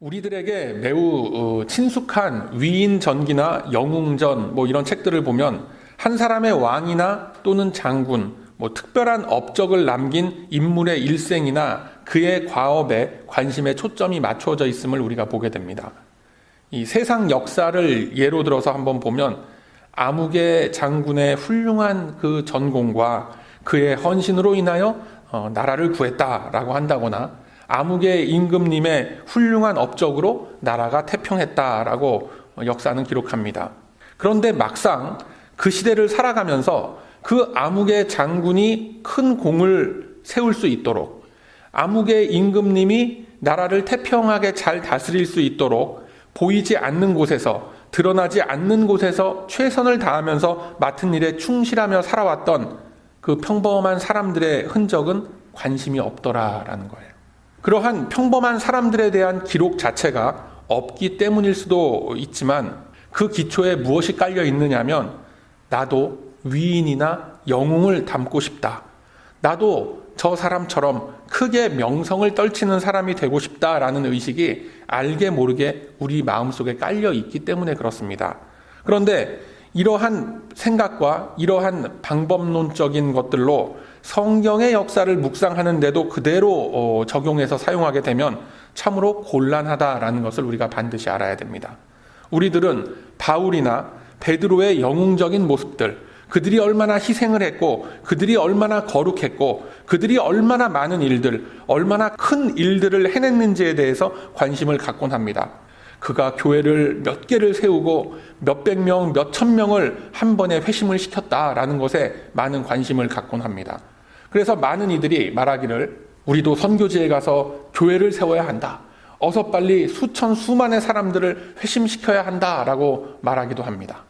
우리들에게 매우 친숙한 위인전기나 영웅전 이런 책들을 보면 한 사람의 왕이나 또는 장군, 특별한 업적을 남긴 인물의 일생이나 그의 과업에 관심의 초점이 맞춰져 있음을 우리가 보게 됩니다. 이 세상 역사를 예로 들어서 한번 보면 아무개 장군의 훌륭한 그 전공과 그의 헌신으로 인하여 나라를 구했다라고 한다거나 아무개 임금님의 훌륭한 업적으로 나라가 태평했다라고 역사는 기록합니다. 그런데 막상 그 시대를 살아가면서 그 아무개 장군이 큰 공을 세울 수 있도록, 아무개 임금님이 나라를 태평하게 잘 다스릴 수 있도록 보이지 않는 곳에서, 드러나지 않는 곳에서 최선을 다하면서 맡은 일에 충실하며 살아왔던 그 평범한 사람들의 흔적은 관심이 없더라라는 거예요. 그러한 평범한 사람들에 대한 기록 자체가 없기 때문일 수도 있지만 그 기초에 무엇이 깔려 있느냐면 나도 위인이나 영웅을 닮고 싶다. 나도 저 사람처럼 크게 명성을 떨치는 사람이 되고 싶다라는 의식이 알게 모르게 우리 마음속에 깔려 있기 때문에 그렇습니다. 그런데 이러한 생각과 이러한 방법론적인 것들로 성경의 역사를 묵상하는데도 그대로 적용해서 사용하게 되면 참으로 곤란하다라는 것을 우리가 반드시 알아야 됩니다. 우리들은 바울이나 베드로의 영웅적인 모습들, 그들이 얼마나 희생을 했고 그들이 얼마나 거룩했고 그들이 얼마나 많은 일들, 얼마나 큰 일들을 해냈는지에 대해서 관심을 갖곤 합니다. 그가 교회를 몇 개를 세우고 몇백 명, 몇천 명을 한 번에 회심을 시켰다라는 것에 많은 관심을 갖곤 합니다. 그래서 많은 이들이 말하기를 우리도 선교지에 가서 교회를 세워야 한다. 어서 빨리 수천, 수만의 사람들을 회심시켜야 한다라고 말하기도 합니다.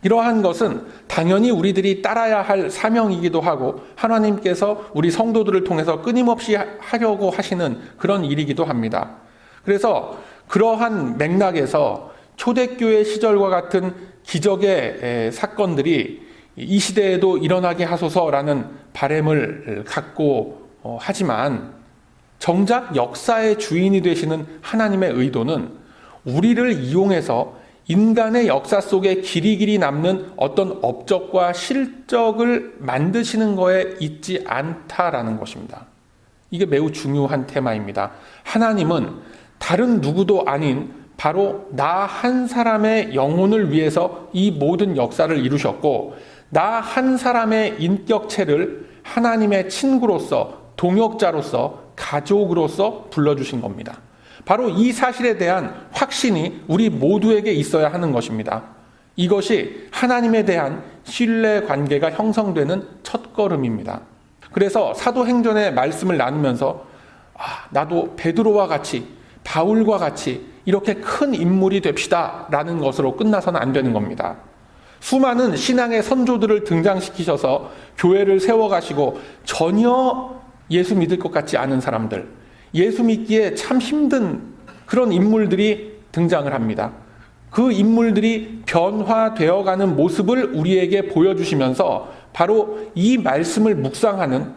이러한 것은 당연히 우리들이 따라야 할 사명이기도 하고 하나님께서 우리 성도들을 통해서 끊임없이 하려고 하시는 그런 일이기도 합니다. 그래서 그러한 맥락에서 초대교회 시절과 같은 기적의 사건들이 이 시대에도 일어나게 하소서라는 바람을 갖고 하지만 정작 역사의 주인이 되시는 하나님의 의도는 우리를 이용해서 인간의 역사 속에 길이길이 남는 어떤 업적과 실적을 만드시는 거에 있지 않다라는 것입니다. 이게 매우 중요한 테마입니다. 하나님은 다른 누구도 아닌 바로 나 한 사람의 영혼을 위해서 이 모든 역사를 이루셨고 나 한 사람의 인격체를 하나님의 친구로서, 동역자로서, 가족으로서 불러주신 겁니다. 바로 이 사실에 대한 확신이 우리 모두에게 있어야 하는 것입니다. 이것이 하나님에 대한 신뢰 관계가 형성되는 첫걸음입니다. 그래서 사도행전의 말씀을 나누면서 나도 베드로와 같이, 바울과 같이 이렇게 큰 인물이 됩시다 라는 것으로 끝나서는 안 되는 겁니다. 수많은 신앙의 선조들을 등장시키셔서 교회를 세워가시고 전혀 예수 믿을 것 같지 않은 사람들, 예수 믿기에 참 힘든 그런 인물들이 등장을 합니다. 그 인물들이 변화되어가는 모습을 우리에게 보여주시면서 바로 이 말씀을 묵상하는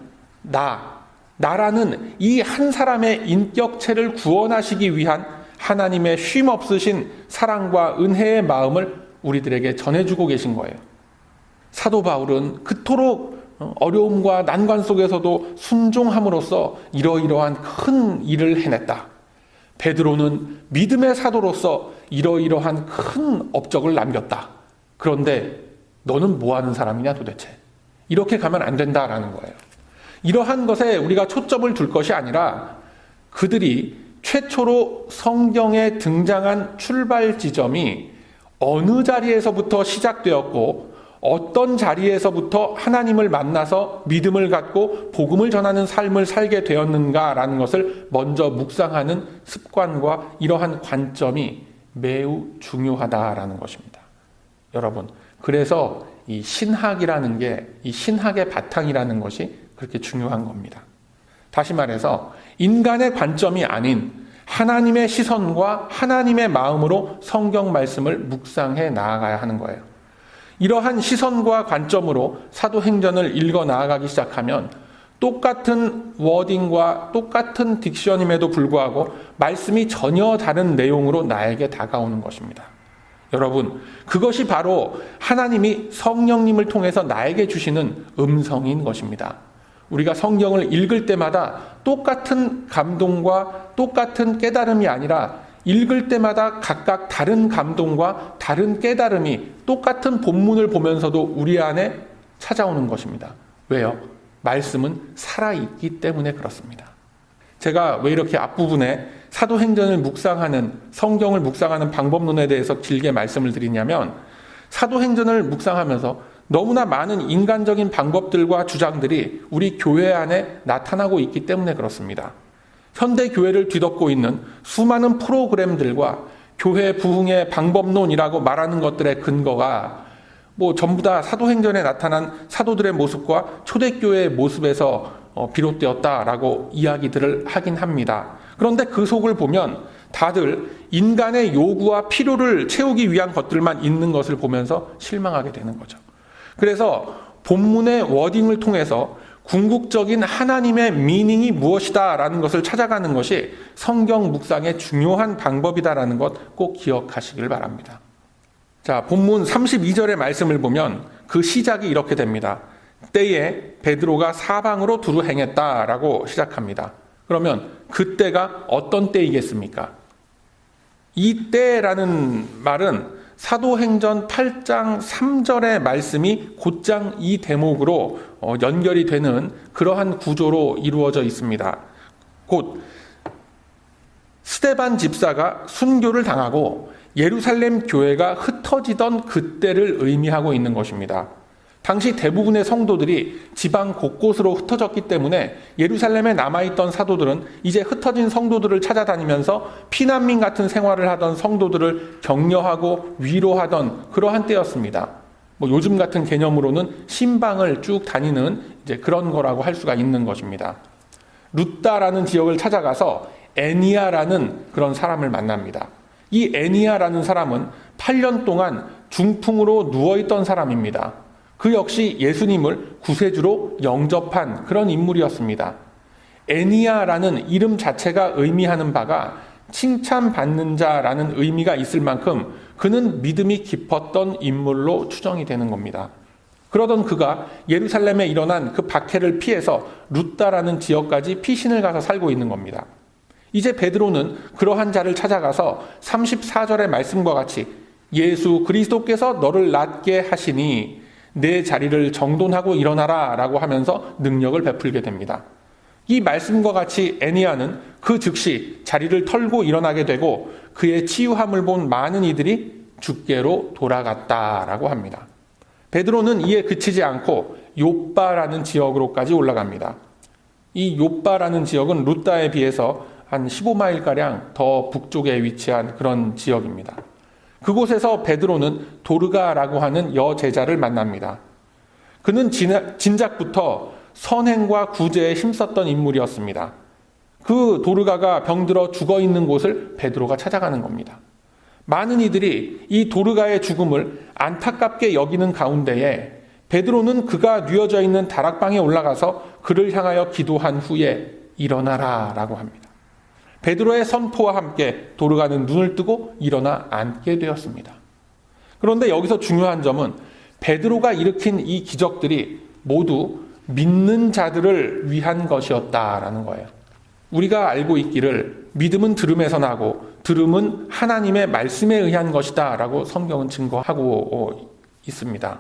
나라는 이 한 사람의 인격체를 구원하시기 위한 하나님의 쉼없으신 사랑과 은혜의 마음을 우리들에게 전해주고 계신 거예요. 사도 바울은 그토록 어려움과 난관 속에서도 순종함으로써 이러이러한 큰 일을 해냈다. 베드로는 믿음의 사도로서 이러이러한 큰 업적을 남겼다. 그런데 너는 뭐 하는 사람이냐 도대체. 이렇게 가면 안 된다라는 거예요. 이러한 것에 우리가 초점을 둘 것이 아니라 그들이 최초로 성경에 등장한 출발 지점이 어느 자리에서부터 시작되었고 어떤 자리에서부터 하나님을 만나서 믿음을 갖고 복음을 전하는 삶을 살게 되었는가라는 것을 먼저 묵상하는 습관과 이러한 관점이 매우 중요하다라는 것입니다. 여러분, 그래서 이 신학이라는 게, 이 신학의 바탕이라는 것이 그렇게 중요한 겁니다. 다시 말해서 인간의 관점이 아닌 하나님의 시선과 하나님의 마음으로 성경 말씀을 묵상해 나아가야 하는 거예요. 이러한 시선과 관점으로 사도행전을 읽어 나아가기 시작하면 똑같은 워딩과 똑같은 딕션임에도 불구하고 말씀이 전혀 다른 내용으로 나에게 다가오는 것입니다. 여러분, 그것이 바로 하나님이 성령님을 통해서 나에게 주시는 음성인 것입니다. 우리가 성경을 읽을 때마다 똑같은 감동과 똑같은 깨달음이 아니라 읽을 때마다 각각 다른 감동과 다른 깨달음이 똑같은 본문을 보면서도 우리 안에 찾아오는 것입니다. 왜요? 말씀은 살아있기 때문에 그렇습니다. 제가 왜 이렇게 앞부분에 사도행전을 묵상하는, 성경을 묵상하는 방법론에 대해서 길게 말씀을 드리냐면, 사도행전을 묵상하면서 너무나 많은 인간적인 방법들과 주장들이 우리 교회 안에 나타나고 있기 때문에 그렇습니다. 현대 교회를 뒤덮고 있는 수많은 프로그램들과 교회 부흥의 방법론이라고 말하는 것들의 근거가 전부 다 사도행전에 나타난 사도들의 모습과 초대교회의 모습에서 비롯되었다라고 이야기들을 하긴 합니다. 그런데 그 속을 보면 다들 인간의 요구와 필요를 채우기 위한 것들만 있는 것을 보면서 실망하게 되는 거죠. 그래서 본문의 워딩을 통해서 궁극적인 하나님의 미닝이 무엇이다 라는 것을 찾아가는 것이 성경 묵상의 중요한 방법이다라는 것 꼭 기억하시길 바랍니다. 자, 본문 32절의 말씀을 보면 그 시작이 이렇게 됩니다. 때에 베드로가 사방으로 두루 행했다라고 시작합니다. 그러면 그때가 어떤 때이겠습니까? 이 때라는 말은 사도행전 8장 3절의 말씀이 곧장 이 대목으로 연결이 되는 그러한 구조로 이루어져 있습니다. 곧 스데반 집사가 순교를 당하고 예루살렘 교회가 흩어지던 그때를 의미하고 있는 것입니다. 당시 대부분의 성도들이 지방 곳곳으로 흩어졌기 때문에 예루살렘에 남아있던 사도들은 이제 흩어진 성도들을 찾아다니면서 피난민 같은 생활을 하던 성도들을 격려하고 위로하던 그러한 때였습니다. 요즘 같은 개념으로는 신방을 쭉 다니는 이제 그런 거라고 할 수가 있는 것입니다. 루다라는 지역을 찾아가서 애니아라는 그런 사람을 만납니다. 이 애니아라는 사람은 8년 동안 중풍으로 누워있던 사람입니다. 그 역시 예수님을 구세주로 영접한 그런 인물이었습니다. 애니아라는 이름 자체가 의미하는 바가 칭찬받는 자라는 의미가 있을 만큼 그는 믿음이 깊었던 인물로 추정이 되는 겁니다. 그러던 그가 예루살렘에 일어난 그 박해를 피해서 루다라는 지역까지 피신을 가서 살고 있는 겁니다. 이제 베드로는 그러한 자를 찾아가서 34절의 말씀과 같이 예수 그리스도께서 너를 낫게 하시니 내 자리를 정돈하고 일어나라 라고 하면서 능력을 베풀게 됩니다. 이 말씀과 같이 애니아는 그 즉시 자리를 털고 일어나게 되고 그의 치유함을 본 많은 이들이 주께로 돌아갔다라고 합니다. 베드로는 이에 그치지 않고 욥바라는 지역으로까지 올라갑니다. 이 욥바라는 지역은 루다에 비해서 한 15마일가량 더 북쪽에 위치한 그런 지역입니다. 그곳에서 베드로는 도르가라고 하는 여제자를 만납니다. 그는 진작부터 선행과 구제에 힘썼던 인물이었습니다. 그 도르가가 병들어 죽어있는 곳을 베드로가 찾아가는 겁니다. 많은 이들이 이 도르가의 죽음을 안타깝게 여기는 가운데에 베드로는 그가 뉘어져 있는 다락방에 올라가서 그를 향하여 기도한 후에 일어나라 라고 합니다. 베드로의 선포와 함께 도르가는 눈을 뜨고 일어나 앉게 되었습니다. 그런데 여기서 중요한 점은 베드로가 일으킨 이 기적들이 모두 믿는 자들을 위한 것이었다라는 거예요. 우리가 알고 있기를 믿음은 들음에서 나고 들음은 하나님의 말씀에 의한 것이다 라고 성경은 증거하고 있습니다.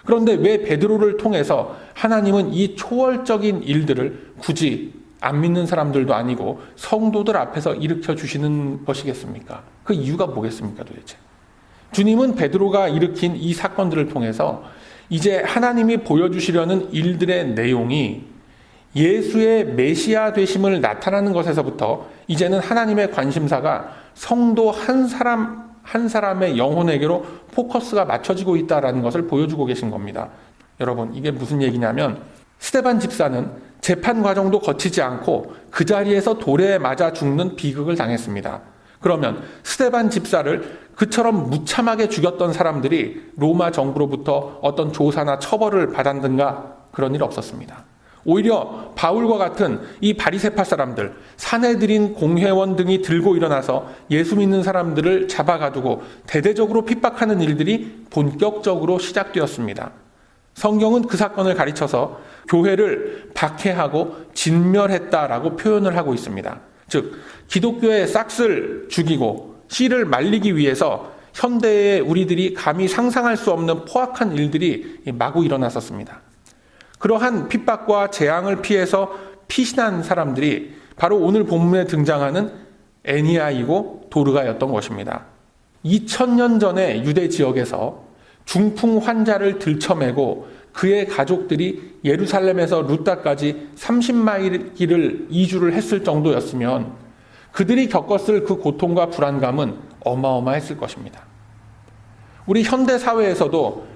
그런데 왜 베드로를 통해서 하나님은 이 초월적인 일들을 굳이 안 믿는 사람들도 아니고 성도들 앞에서 일으켜 주시는 것이겠습니까? 그 이유가 뭐겠습니까 도대체? 주님은 베드로가 일으킨 이 사건들을 통해서 이제 하나님이 보여주시려는 일들의 내용이 예수의 메시아 되심을 나타나는 것에서부터 이제는 하나님의 관심사가 성도 한 사람의 영혼에게로 포커스가 맞춰지고 있다는 것을 보여주고 계신 겁니다. 여러분, 이게 무슨 얘기냐면 스데반 집사는 재판 과정도 거치지 않고 그 자리에서 돌에 맞아 죽는 비극을 당했습니다. 그러면 스데반 집사를 그처럼 무참하게 죽였던 사람들이 로마 정부로부터 어떤 조사나 처벌을 받았는가? 그런 일 없었습니다. 오히려 바울과 같은 이 바리새파 사람들, 사내들인 공회원 등이 들고 일어나서 예수 믿는 사람들을 잡아가두고 대대적으로 핍박하는 일들이 본격적으로 시작되었습니다. 성경은 그 사건을 가리쳐서 교회를 박해하고 진멸했다라고 표현을 하고 있습니다. 즉, 기독교의 싹을 죽이고 씨를 말리기 위해서 현대의 우리들이 감히 상상할 수 없는 포악한 일들이 마구 일어났었습니다. 그러한 핍박과 재앙을 피해서 피신한 사람들이 바로 오늘 본문에 등장하는 애니아이고 도르가였던 것입니다. 2000년 전에 유대 지역에서 중풍 환자를 들쳐매고 그의 가족들이 예루살렘에서 루따까지 30마일 길을 이주를 했을 정도였으면 그들이 겪었을 그 고통과 불안감은 어마어마했을 것입니다. 우리 현대 사회에서도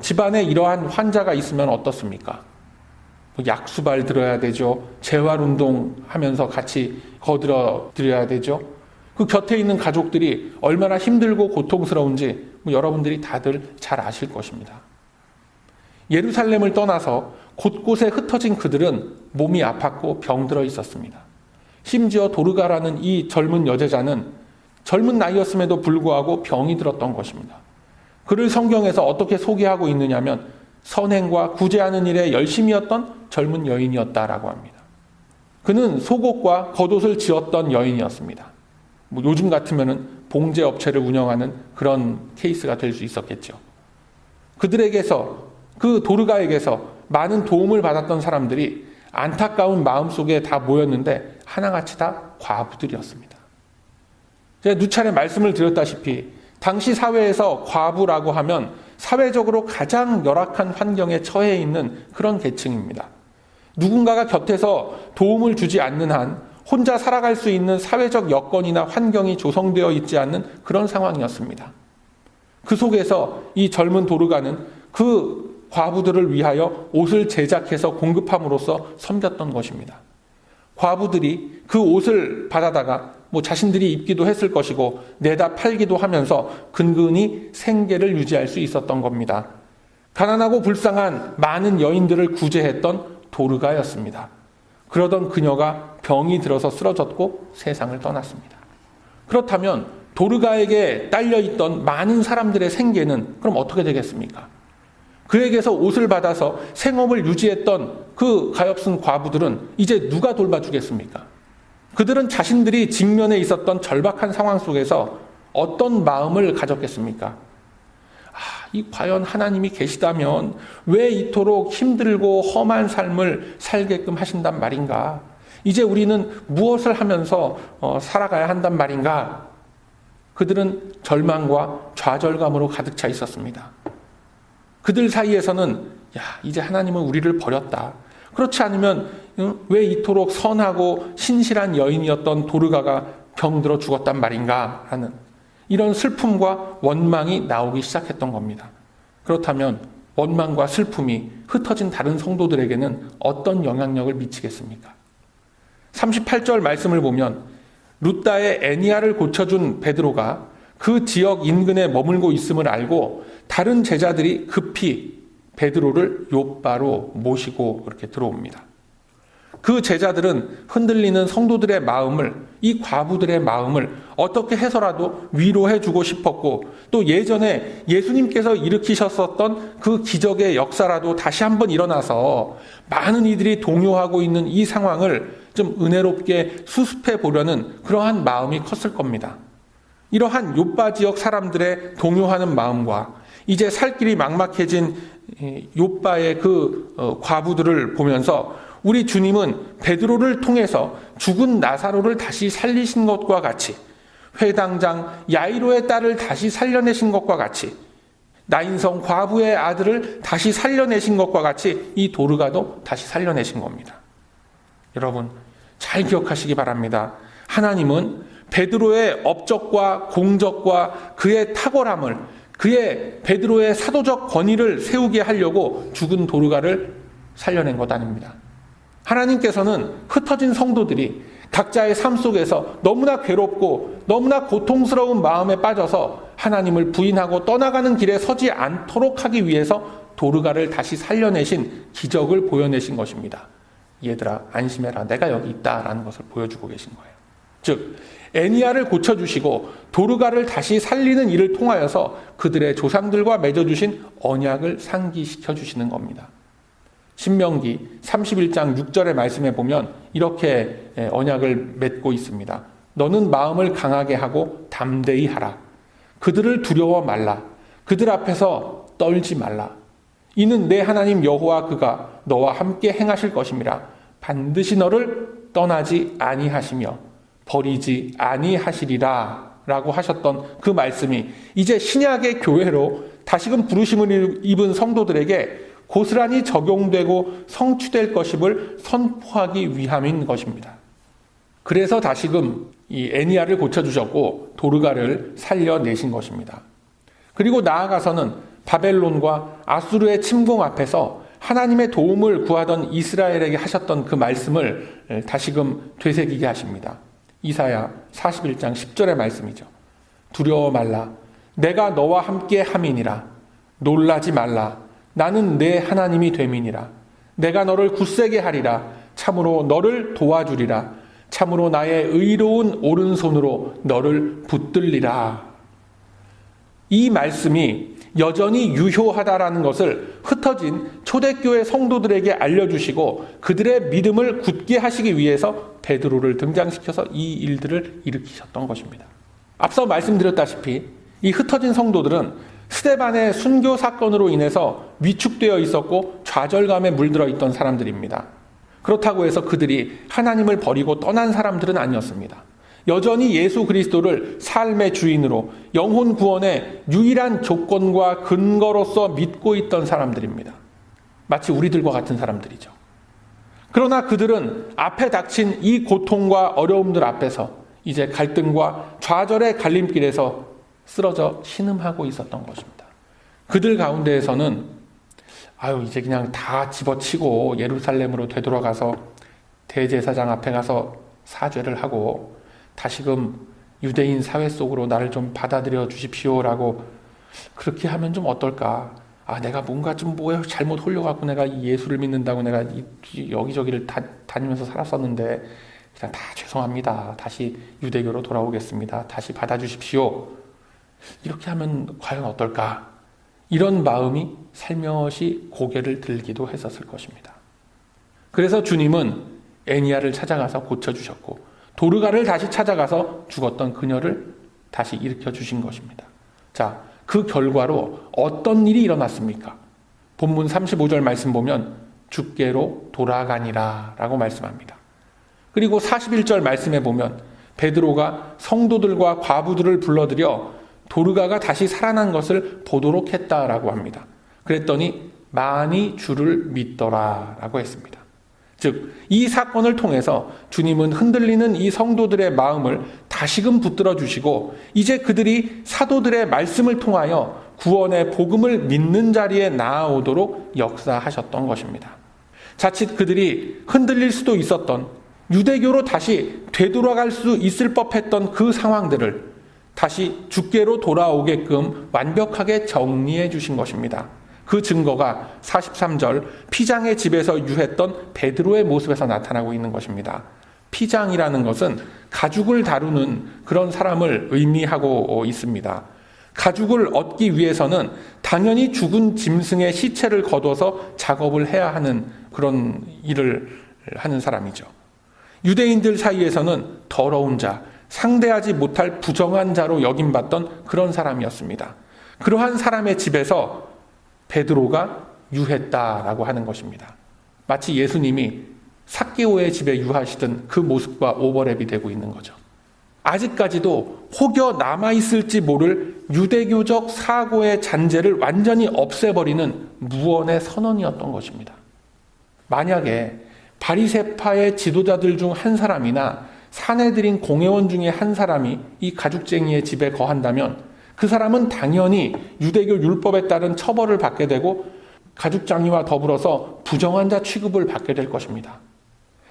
집안에 이러한 환자가 있으면 어떻습니까? 약수발 들어야 되죠. 재활운동 하면서 같이 거들어 드려야 되죠. 그 곁에 있는 가족들이 얼마나 힘들고 고통스러운지 여러분들이 다들 잘 아실 것입니다. 예루살렘을 떠나서 곳곳에 흩어진 그들은 몸이 아팠고 병들어 있었습니다. 심지어 도르가라는 이 젊은 여제자는 젊은 나이였음에도 불구하고 병이 들었던 것입니다. 그를 성경에서 어떻게 소개하고 있느냐면 선행과 구제하는 일에 열심이었던 젊은 여인이었다라고 합니다. 그는 속옷과 겉옷을 지었던 여인이었습니다. 요즘 같으면은 봉제 업체를 운영하는 그런 케이스가 될 수 있었겠죠. 그들에게서, 그 도르가에게서 많은 도움을 받았던 사람들이 안타까운 마음속에 다 모였는데 하나같이 다 과부들이었습니다. 제가 누차례 말씀을 드렸다시피 당시 사회에서 과부라고 하면 사회적으로 가장 열악한 환경에 처해 있는 그런 계층입니다. 누군가가 곁에서 도움을 주지 않는 한 혼자 살아갈 수 있는 사회적 여건이나 환경이 조성되어 있지 않는 그런 상황이었습니다. 그 속에서 이 젊은 도르가는 그 과부들을 위하여 옷을 제작해서 공급함으로써 섬겼던 것입니다. 과부들이 그 옷을 받아다가 자신들이 입기도 했을 것이고 내다 팔기도 하면서 근근히 생계를 유지할 수 있었던 겁니다. 가난하고 불쌍한 많은 여인들을 구제했던 도르가였습니다. 그러던 그녀가 병이 들어서 쓰러졌고 세상을 떠났습니다. 그렇다면 도르가에게 딸려있던 많은 사람들의 생계는 그럼 어떻게 되겠습니까? 그에게서 옷을 받아서 생업을 유지했던 그 가엾은 과부들은 이제 누가 돌봐주겠습니까? 그들은 자신들이 직면해 있었던 절박한 상황 속에서 어떤 마음을 가졌겠습니까? 과연 하나님이 계시다면 왜 이토록 힘들고 험한 삶을 살게끔 하신단 말인가? 이제 우리는 무엇을 하면서 살아가야 한단 말인가? 그들은 절망과 좌절감으로 가득 차 있었습니다. 그들 사이에서는 이제 하나님은 우리를 버렸다. 그렇지 않으면 왜 이토록 선하고 신실한 여인이었던 도르가가 병들어 죽었단 말인가 하는 이런 슬픔과 원망이 나오기 시작했던 겁니다. 그렇다면 원망과 슬픔이 흩어진 다른 성도들에게는 어떤 영향력을 미치겠습니까? 38절 말씀을 보면 루따의 애니아를 고쳐준 베드로가 그 지역 인근에 머물고 있음을 알고 다른 제자들이 급히 베드로를 욥바로 모시고 그렇게 들어옵니다. 그 제자들은 흔들리는 성도들의 마음을, 이 과부들의 마음을 어떻게 해서라도 위로해주고 싶었고 또 예전에 예수님께서 일으키셨었던 그 기적의 역사라도 다시 한번 일어나서 많은 이들이 동요하고 있는 이 상황을 좀 은혜롭게 수습해 보려는 그러한 마음이 컸을 겁니다. 이러한 욥바 지역 사람들의 동요하는 마음과 이제 살 길이 막막해진 욥바의 그 과부들을 보면서 우리 주님은 베드로를 통해서 죽은 나사로를 다시 살리신 것과 같이 회당장 야이로의 딸을 다시 살려내신 것과 같이 나인성 과부의 아들을 다시 살려내신 것과 같이 이 도르가도 다시 살려내신 겁니다. 여러분 잘 기억하시기 바랍니다. 하나님은 베드로의 업적과 공적과 그의 탁월함을 그의 베드로의 사도적 권위를 세우게 하려고 죽은 도르가를 살려낸 것 아닙니다. 하나님께서는 흩어진 성도들이 각자의 삶 속에서 너무나 괴롭고 너무나 고통스러운 마음에 빠져서 하나님을 부인하고 떠나가는 길에 서지 않도록 하기 위해서 도르가를 다시 살려내신 기적을 보여내신 것입니다. 얘들아 안심해라, 내가 여기 있다라는 것을 보여주고 계신 거예요. 즉 애니야를 고쳐주시고 도르가를 다시 살리는 일을 통하여서 그들의 조상들과 맺어주신 언약을 상기시켜 주시는 겁니다. 신명기 31장 6절의 말씀에 보면 이렇게 언약을 맺고 있습니다. 너는 마음을 강하게 하고 담대히 하라. 그들을 두려워 말라. 그들 앞에서 떨지 말라. 이는 내 하나님 여호와 그가 너와 함께 행하실 것임이라. 반드시 너를 떠나지 아니하시며 버리지 아니하시리라 라고 하셨던 그 말씀이 이제 신약의 교회로 다시금 부르심을 입은 성도들에게 고스란히 적용되고 성취될 것임을 선포하기 위함인 것입니다. 그래서 다시금 이 애니야를 고쳐주셨고 도르가를 살려내신 것입니다. 그리고 나아가서는 바벨론과 아수르의 침공 앞에서 하나님의 도움을 구하던 이스라엘에게 하셨던 그 말씀을 다시금 되새기게 하십니다. 이사야 41장 10절의 말씀이죠. 두려워 말라. 내가 너와 함께 함이니라. 놀라지 말라. 나는 내 하나님이 됨이니라. 내가 너를 굳세게 하리라. 참으로 너를 도와주리라. 참으로 나의 의로운 오른손으로 너를 붙들리라. 이 말씀이 여전히 유효하다라는 것을 흩어진 초대교회 성도들에게 알려주시고 그들의 믿음을 굳게 하시기 위해서 베드로를 등장시켜서 이 일들을 일으키셨던 것입니다. 앞서 말씀드렸다시피 이 흩어진 성도들은 스데반의 순교 사건으로 인해서 위축되어 있었고 좌절감에 물들어 있던 사람들입니다. 그렇다고 해서 그들이 하나님을 버리고 떠난 사람들은 아니었습니다. 여전히 예수 그리스도를 삶의 주인으로 영혼 구원의 유일한 조건과 근거로서 믿고 있던 사람들입니다. 마치 우리들과 같은 사람들이죠. 그러나 그들은 앞에 닥친 이 고통과 어려움들 앞에서 이제 갈등과 좌절의 갈림길에서 쓰러져 신음하고 있었던 것입니다. 그들 가운데에서는 이제 그냥 다 집어치고 예루살렘으로 되돌아가서 대제사장 앞에 가서 사죄를 하고 다시금 유대인 사회 속으로 나를 좀 받아들여 주십시오라고 그렇게 하면 좀 어떨까? 내가 뭔가 좀 잘못 홀려갖고 내가 이 예수를 믿는다고 내가 여기저기를 다니면서 살았었는데 그냥 다 죄송합니다. 다시 유대교로 돌아오겠습니다. 다시 받아주십시오. 이렇게 하면 과연 어떨까? 이런 마음이 살며시 고개를 들기도 했었을 것입니다. 그래서 주님은 애니야를 찾아가서 고쳐주셨고 도르가를 다시 찾아가서 죽었던 그녀를 다시 일으켜 주신 것입니다. 자, 그 결과로 어떤 일이 일어났습니까? 본문 35절 말씀 보면 주께로 돌아가니라 라고 말씀합니다. 그리고 41절 말씀에 보면 베드로가 성도들과 과부들을 불러들여 도르가가 다시 살아난 것을 보도록 했다라고 합니다. 그랬더니 많이 주를 믿더라라고 했습니다. 즉, 이 사건을 통해서 주님은 흔들리는 이 성도들의 마음을 다시금 붙들어 주시고 이제 그들이 사도들의 말씀을 통하여 구원의 복음을 믿는 자리에 나아오도록 역사하셨던 것입니다. 자칫 그들이 흔들릴 수도 있었던 유대교로 다시 되돌아갈 수 있을 법했던 그 상황들을 다시 주께로 돌아오게끔 완벽하게 정리해 주신 것입니다. 그 증거가 43절 피장의 집에서 유했던 베드로의 모습에서 나타나고 있는 것입니다. 피장이라는 것은 가죽을 다루는 그런 사람을 의미하고 있습니다. 가죽을 얻기 위해서는 당연히 죽은 짐승의 시체를 거둬서 작업을 해야 하는 그런 일을 하는 사람이죠. 유대인들 사이에서는 더러운 자, 상대하지 못할 부정한 자로 여김받던 그런 사람이었습니다. 그러한 사람의 집에서 베드로가 유했다라고 하는 것입니다. 마치 예수님이 삭개오의 집에 유하시던 그 모습과 오버랩이 되고 있는 거죠. 아직까지도 혹여 남아있을지 모를 유대교적 사고의 잔재를 완전히 없애버리는 무언의 선언이었던 것입니다. 만약에 바리새파의 지도자들 중 한 사람이나 사내들인 공회원 중에 한 사람이 이 가죽쟁이의 집에 거한다면 그 사람은 당연히 유대교 율법에 따른 처벌을 받게 되고 가죽장이와 더불어서 부정한 자 취급을 받게 될 것입니다.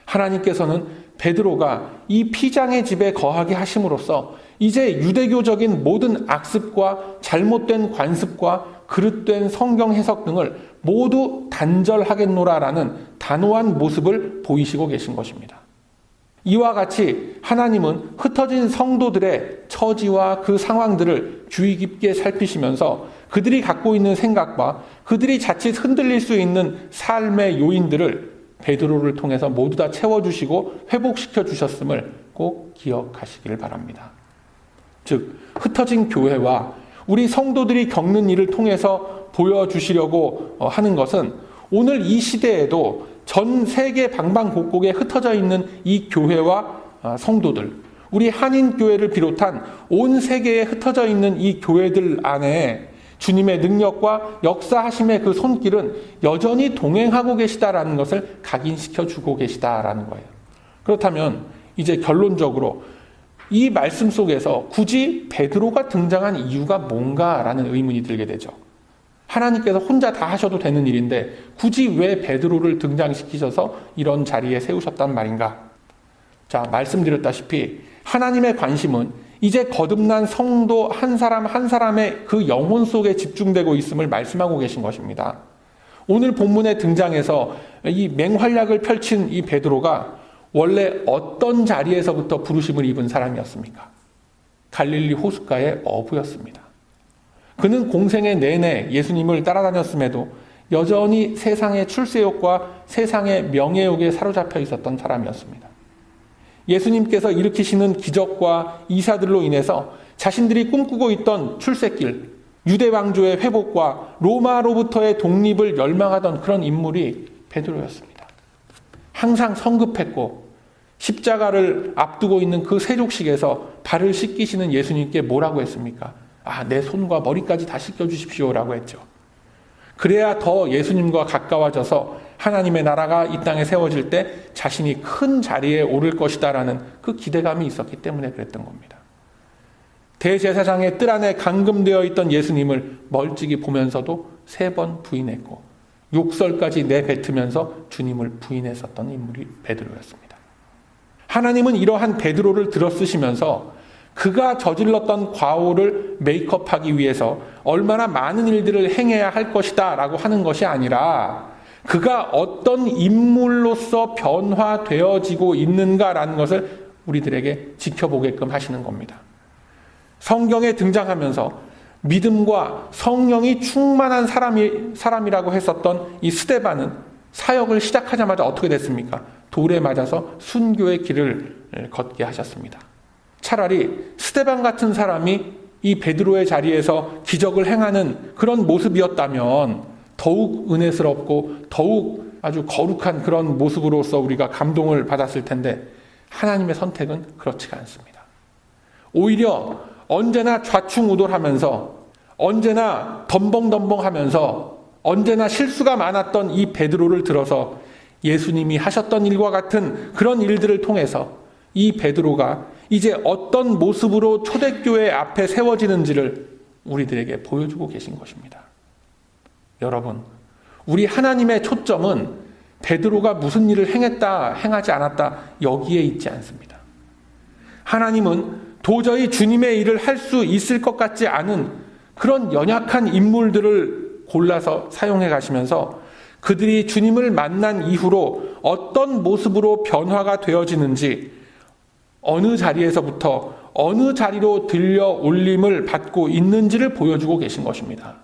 하나님께서는 베드로가 이 피장의 집에 거하게 하심으로써 이제 유대교적인 모든 악습과 잘못된 관습과 그릇된 성경 해석 등을 모두 단절하겠노라라는 단호한 모습을 보이시고 계신 것입니다. 이와 같이 하나님은 흩어진 성도들의 처지와 그 상황들을 주의 깊게 살피시면서 그들이 갖고 있는 생각과 그들이 자칫 흔들릴 수 있는 삶의 요인들을 베드로를 통해서 모두 다 채워주시고 회복시켜 주셨음을 꼭 기억하시기를 바랍니다. 즉, 흩어진 교회와 우리 성도들이 겪는 일을 통해서 보여주시려고 하는 것은 오늘 이 시대에도 전 세계 방방곡곡에 흩어져 있는 이 교회와 성도들, 우리 한인교회를 비롯한 온 세계에 흩어져 있는 이 교회들 안에 주님의 능력과 역사하심의 그 손길은 여전히 동행하고 계시다라는 것을 각인시켜 주고 계시다라는 거예요. 그렇다면 이제 결론적으로 이 말씀 속에서 굳이 베드로가 등장한 이유가 뭔가라는 의문이 들게 되죠. 하나님께서 혼자 다 하셔도 되는 일인데 굳이 왜 베드로를 등장시키셔서 이런 자리에 세우셨단 말인가? 자, 말씀드렸다시피 하나님의 관심은 이제 거듭난 성도 한 사람 한 사람의 그 영혼 속에 집중되고 있음을 말씀하고 계신 것입니다. 오늘 본문에 등장해서 이 맹활약을 펼친 이 베드로가 원래 어떤 자리에서부터 부르심을 입은 사람이었습니까? 갈릴리 호숫가의 어부였습니다. 그는 공생의 내내 예수님을 따라다녔음에도 여전히 세상의 출세욕과 세상의 명예욕에 사로잡혀 있었던 사람이었습니다. 예수님께서 일으키시는 기적과 이사들로 인해서 자신들이 꿈꾸고 있던 출세길, 유대 왕조의 회복과 로마로부터의 독립을 열망하던 그런 인물이 베드로였습니다. 항상 성급했고 십자가를 앞두고 있는 그 세족식에서 발을 씻기시는 예수님께 뭐라고 했습니까? 내 손과 머리까지 다 씻겨주십시오라고 했죠. 그래야 더 예수님과 가까워져서 하나님의 나라가 이 땅에 세워질 때 자신이 큰 자리에 오를 것이다라는 그 기대감이 있었기 때문에 그랬던 겁니다. 대제사장의 뜰 안에 감금되어 있던 예수님을 멀찍이 보면서도 3번 부인했고 욕설까지 내뱉으면서 주님을 부인했었던 인물이 베드로였습니다. 하나님은 이러한 베드로를 들어쓰시면서 그가 저질렀던 과오를 메이크업하기 위해서 얼마나 많은 일들을 행해야 할 것이다 라고 하는 것이 아니라 그가 어떤 인물로서 변화되어지고 있는가라는 것을 우리들에게 지켜보게끔 하시는 겁니다. 성경에 등장하면서 믿음과 성령이 충만한 사람이라고 했었던 이 스데반은 사역을 시작하자마자 어떻게 됐습니까? 돌에 맞아서 순교의 길을 걷게 하셨습니다. 차라리 스데반 같은 사람이 이 베드로의 자리에서 기적을 행하는 그런 모습이었다면 더욱 은혜스럽고 더욱 아주 거룩한 그런 모습으로서 우리가 감동을 받았을 텐데 하나님의 선택은 그렇지가 않습니다. 오히려 언제나 좌충우돌하면서 언제나 덤벙덤벙하면서 언제나 실수가 많았던 이 베드로를 들어서 예수님이 하셨던 일과 같은 그런 일들을 통해서 이 베드로가 이제 어떤 모습으로 초대교회 앞에 세워지는지를 우리들에게 보여주고 계신 것입니다. 여러분, 우리 하나님의 초점은 베드로가 무슨 일을 행했다, 행하지 않았다 여기에 있지 않습니다. 하나님은 도저히 주님의 일을 할 수 있을 것 같지 않은 그런 연약한 인물들을 골라서 사용해 가시면서 그들이 주님을 만난 이후로 어떤 모습으로 변화가 되어지는지 어느 자리에서부터 어느 자리로 들려 올림을 받고 있는지를 보여주고 계신 것입니다.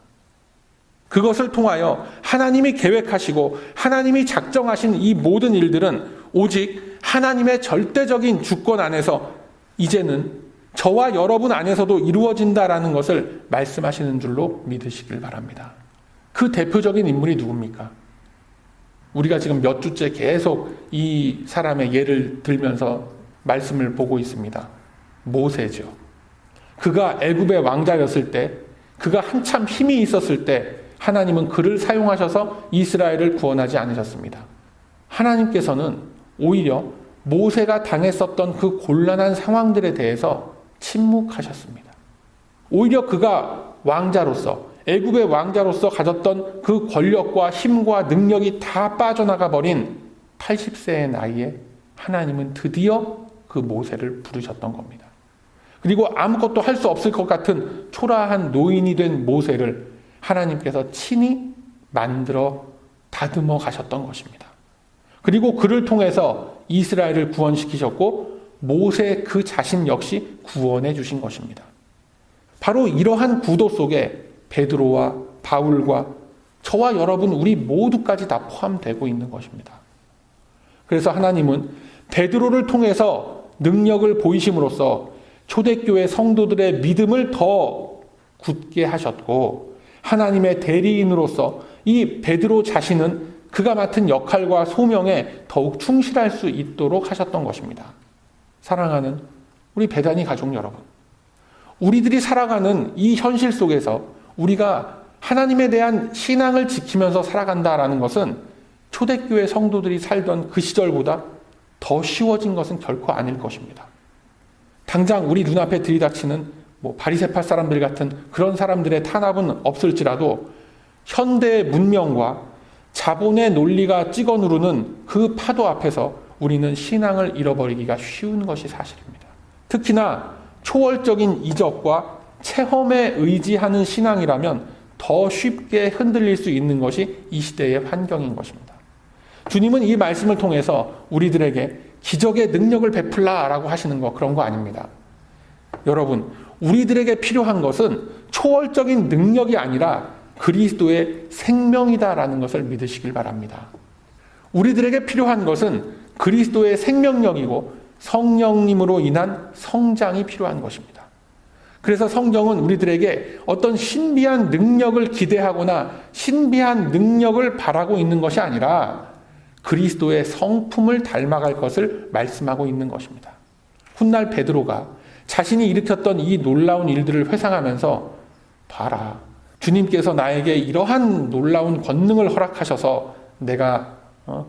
그것을 통하여 하나님이 계획하시고 하나님이 작정하신 이 모든 일들은 오직 하나님의 절대적인 주권 안에서 이제는 저와 여러분 안에서도 이루어진다라는 것을 말씀하시는 줄로 믿으시길 바랍니다. 그 대표적인 인물이 누굽니까? 우리가 지금 몇 주째 계속 이 사람의 예를 들면서 말씀을 보고 있습니다. 모세죠. 그가 애굽의 왕자였을 때, 그가 한참 힘이 있었을 때 하나님은 그를 사용하셔서 이스라엘을 구원하지 않으셨습니다. 하나님께서는 오히려 모세가 당했었던 그 곤란한 상황들에 대해서 침묵하셨습니다. 오히려 그가 왕자로서, 애굽의 왕자로서 가졌던 그 권력과 힘과 능력이 다 빠져나가 버린 80세의 나이에 하나님은 드디어 그 모세를 부르셨던 겁니다. 그리고 아무것도 할 수 없을 것 같은 초라한 노인이 된 모세를 하나님께서 친히 만들어 다듬어 가셨던 것입니다. 그리고 그를 통해서 이스라엘을 구원시키셨고 모세 그 자신 역시 구원해 주신 것입니다. 바로 이러한 구도 속에 베드로와 바울과 저와 여러분 우리 모두까지 다 포함되고 있는 것입니다. 그래서 하나님은 베드로를 통해서 능력을 보이심으로써 초대교회 성도들의 믿음을 더 굳게 하셨고 하나님의 대리인으로서 이 베드로 자신은 그가 맡은 역할과 소명에 더욱 충실할 수 있도록 하셨던 것입니다. 사랑하는 우리 베다니 가족 여러분, 우리들이 살아가는 이 현실 속에서 우리가 하나님에 대한 신앙을 지키면서 살아간다라는 것은 초대교회 성도들이 살던 그 시절보다 더 쉬워진 것은 결코 아닐 것입니다. 당장 우리 눈앞에 들이닥치는 바리새파 사람들 같은 그런 사람들의 탄압은 없을지라도 현대의 문명과 자본의 논리가 찍어 누르는 그 파도 앞에서 우리는 신앙을 잃어버리기가 쉬운 것이 사실입니다. 특히나 초월적인 이적과 체험에 의지하는 신앙이라면 더 쉽게 흔들릴 수 있는 것이 이 시대의 환경인 것입니다. 주님은 이 말씀을 통해서 우리들에게 기적의 능력을 베풀라라고 하시는 거 그런 거 아닙니다. 여러분, 우리들에게 필요한 것은 초월적인 능력이 아니라 그리스도의 생명이다라는 것을 믿으시길 바랍니다. 우리들에게 필요한 것은 그리스도의 생명력이고 성령님으로 인한 성장이 필요한 것입니다. 그래서 성경은 우리들에게 어떤 신비한 능력을 기대하거나 신비한 능력을 바라고 있는 것이 아니라 그리스도의 성품을 닮아갈 것을 말씀하고 있는 것입니다. 훗날 베드로가 자신이 일으켰던 이 놀라운 일들을 회상하면서 봐라, 주님께서 나에게 이러한 놀라운 권능을 허락하셔서 내가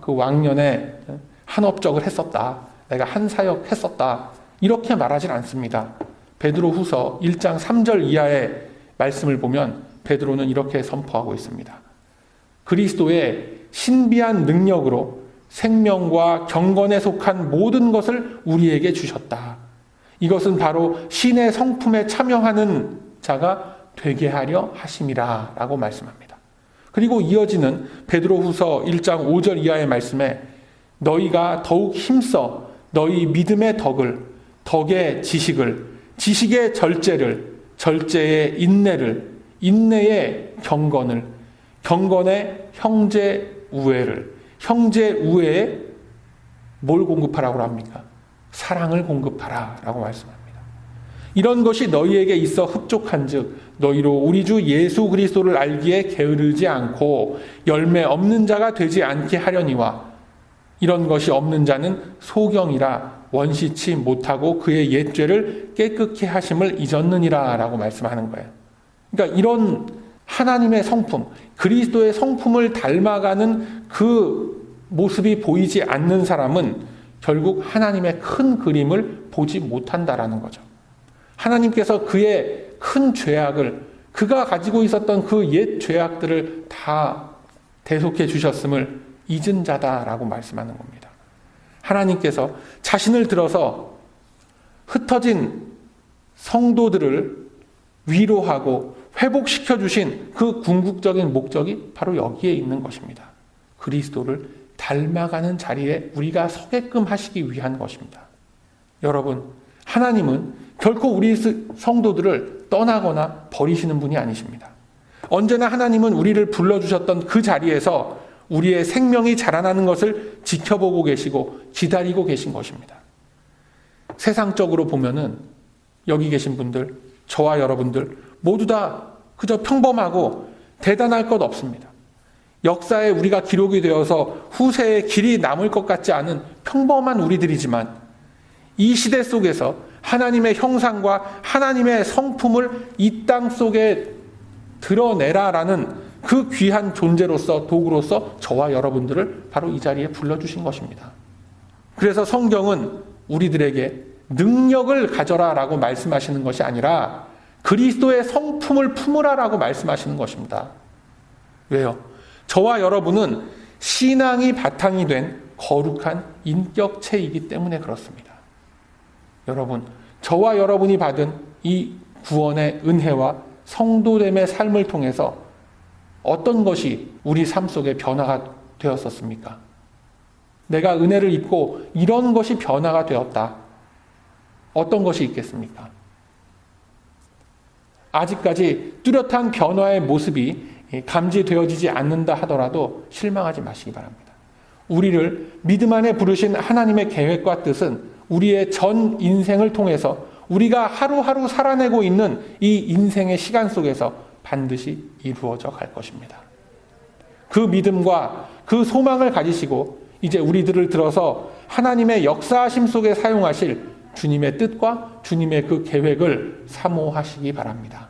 그 왕년에 한 업적을 했었다, 내가 한 사역 했었다, 이렇게 말하진 않습니다. 베드로 후서 1장 3절 이하의 말씀을 보면 베드로는 이렇게 선포하고 있습니다. 그리스도의 신비한 능력으로 생명과 경건에 속한 모든 것을 우리에게 주셨다. 이것은 바로 신의 성품에 참여하는 자가 되게 하려 하심이라 라고 말씀합니다. 그리고 이어지는 베드로 후서 1장 5절 이하의 말씀에 너희가 더욱 힘써 너희 믿음의 덕을, 덕의 지식을, 지식의 절제를, 절제의 인내를, 인내의 경건을, 경건의 형제 우애를, 형제 우애에 뭘 공급하라고 합니까? 사랑을 공급하라 라고 말씀합니다. 이런 것이 너희에게 있어 흡족한즉 너희로 우리 주 예수 그리스도를 알기에 게으르지 않고 열매 없는 자가 되지 않게 하려니와 이런 것이 없는 자는 소경이라 원시치 못하고 그의 옛 죄를 깨끗게 하심을 잊었느니라 라고 말씀하는 거예요. 그러니까 이런 하나님의 성품, 그리스도의 성품을 닮아가는 그 모습이 보이지 않는 사람은 결국 하나님의 큰 그림을 보지 못한다라는 거죠. 하나님께서 그의 큰 죄악을, 그가 가지고 있었던 그 옛 죄악들을 다 대속해 주셨음을 잊은 자다라고 말씀하는 겁니다. 하나님께서 자신을 들어서 흩어진 성도들을 위로하고 회복시켜 주신 그 궁극적인 목적이 바로 여기에 있는 것입니다. 그리스도를 닮아가는 자리에 우리가 서게끔 하시기 위한 것입니다. 여러분, 하나님은 결코 우리 성도들을 떠나거나 버리시는 분이 아니십니다. 언제나 하나님은 우리를 불러주셨던 그 자리에서 우리의 생명이 자라나는 것을 지켜보고 계시고 기다리고 계신 것입니다. 세상적으로 보면은 여기 계신 분들, 저와 여러분들 모두 다 그저 평범하고 대단할 것 없습니다. 역사에 우리가 기록이 되어서 후세에 길이 남을 것 같지 않은 평범한 우리들이지만 이 시대 속에서 하나님의 형상과 하나님의 성품을 이 땅 속에 드러내라라는 그 귀한 존재로서 도구로서 저와 여러분들을 바로 이 자리에 불러주신 것입니다. 그래서 성경은 우리들에게 능력을 가져라라고 말씀하시는 것이 아니라 그리스도의 성품을 품으라라고 말씀하시는 것입니다. 왜요? 저와 여러분은 신앙이 바탕이 된 거룩한 인격체이기 때문에 그렇습니다. 여러분, 저와 여러분이 받은 이 구원의 은혜와 성도됨의 삶을 통해서 어떤 것이 우리 삶 속에 변화가 되었었습니까? 내가 은혜를 입고 이런 것이 변화가 되었다. 어떤 것이 있겠습니까? 아직까지 뚜렷한 변화의 모습이 감지되어지지 않는다 하더라도 실망하지 마시기 바랍니다. 우리를 믿음 안에 부르신 하나님의 계획과 뜻은 우리의 전 인생을 통해서 우리가 하루하루 살아내고 있는 이 인생의 시간 속에서 반드시 이루어져 갈 것입니다. 그 믿음과 그 소망을 가지시고 이제 우리들을 들어서 하나님의 역사하심 속에 사용하실 주님의 뜻과 주님의 그 계획을 사모하시기 바랍니다.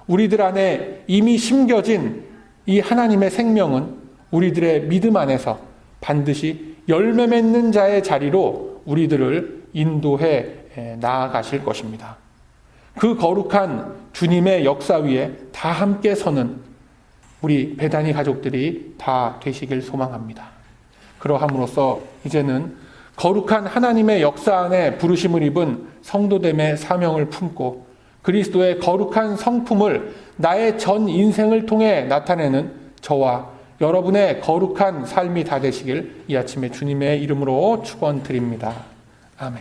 우리들 안에 이미 심겨진 이 하나님의 생명은 우리들의 믿음 안에서 반드시 열매 맺는 자의 자리로 우리들을 인도해 나아가실 것입니다. 그 거룩한 주님의 역사 위에 다 함께 서는 우리 베다니 가족들이 다 되시길 소망합니다. 그러함으로써 이제는 거룩한 하나님의 역사 안에 부르심을 입은 성도됨의 사명을 품고 그리스도의 거룩한 성품을 나의 전 인생을 통해 나타내는 저와 여러분의 거룩한 삶이 다 되시길 이 아침에 주님의 이름으로 축원드립니다. 아멘.